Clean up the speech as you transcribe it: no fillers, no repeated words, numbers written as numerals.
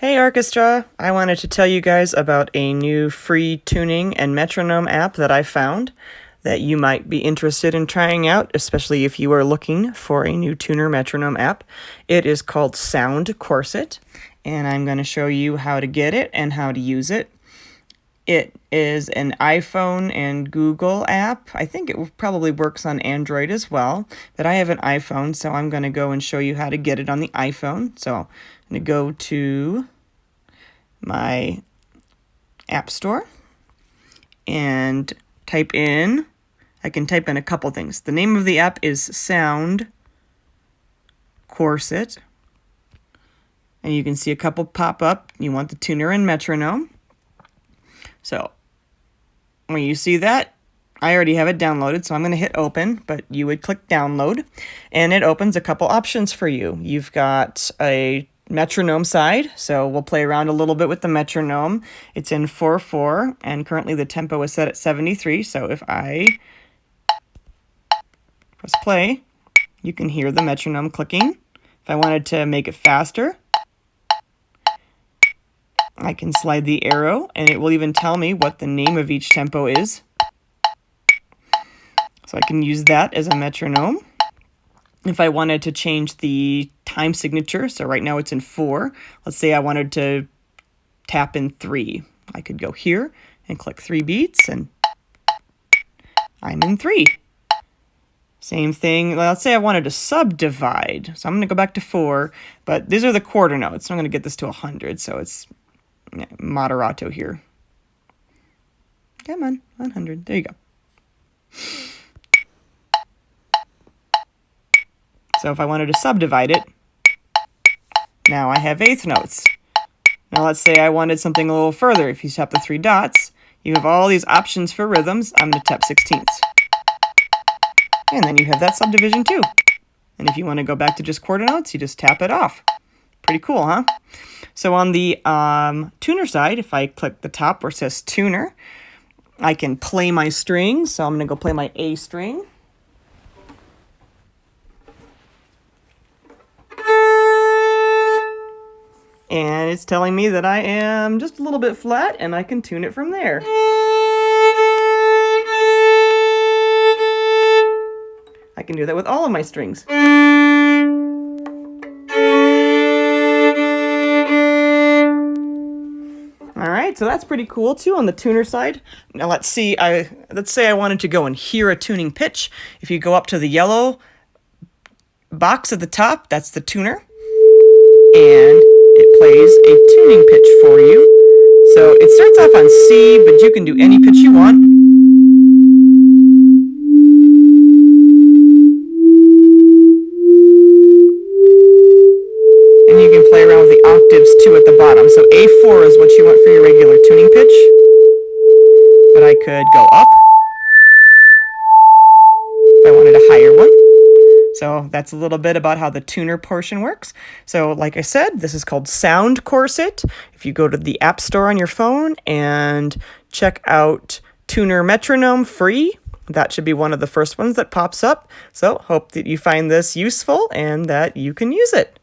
Hey orchestra! I wanted to tell you guys about a new free tuning and metronome app that I found that you might be interested in trying out, especially if you are looking for a new tuner metronome app. It is called Soundcorset, and I'm going to show you how to get it and how to use it. It is an iPhone and Google app. I think it probably works on Android as well, but I have an iPhone, so I'm going to go and show you how to get it on the iPhone. So I'm going to go to my App Store and I can type in a couple things. The name of the app is Soundcorset, and you can see a couple pop up. You want the tuner and metronome. So when you see that, I already have it downloaded, so I'm going to hit open, but you would click download, and it opens a couple options for you. You've got a metronome side, so we'll play around a little bit with the metronome. It's in 4/4, and currently the tempo is set at 73, so if I press play, you can hear the metronome clicking. If I wanted to make it faster, I can slide the arrow, and it will even tell me what the name of each tempo is. So I can use that as a metronome. If I wanted to change the time signature, so right now it's in 4. Let's say I wanted to tap in 3. I could go here and click 3 beats, and I'm in 3. Same thing, let's say I wanted to subdivide. So I'm going to go back to 4, but these are the quarter notes. So I'm going to get this to 100, so it's moderato here. Come on, 100. There you go. So if I wanted to subdivide it, now I have eighth notes. Now let's say I wanted something a little further. If you tap the 3 dots, you have all these options for rhythms. I'm going to tap 16ths. And then you have that subdivision too. And if you want to go back to just quarter notes, you just tap it off. Pretty cool, huh? So on the tuner side, if I click the top where it says tuner, I can play my strings. So I'm going to go play my A string. And it's telling me that I am just a little bit flat, and I can tune it from there. I can do that with all of my strings. Alright, so that's pretty cool too on the tuner side. Now let's say I wanted to go and hear a tuning pitch. If you go up to the yellow box at the top, that's the tuner. And it plays a tuning pitch for you. So it starts off on C, but you can do any pitch you want. And you can play around with the octaves too at the bottom. So A4 is what you want for your regular tuning pitch. But I could go up if I wanted a higher one. So that's a little bit about how the tuner portion works. So like I said, this is called Soundcorset. If you go to the App Store on your phone and check out Tuner Metronome free, that should be one of the first ones that pops up. So hope that you find this useful and that you can use it.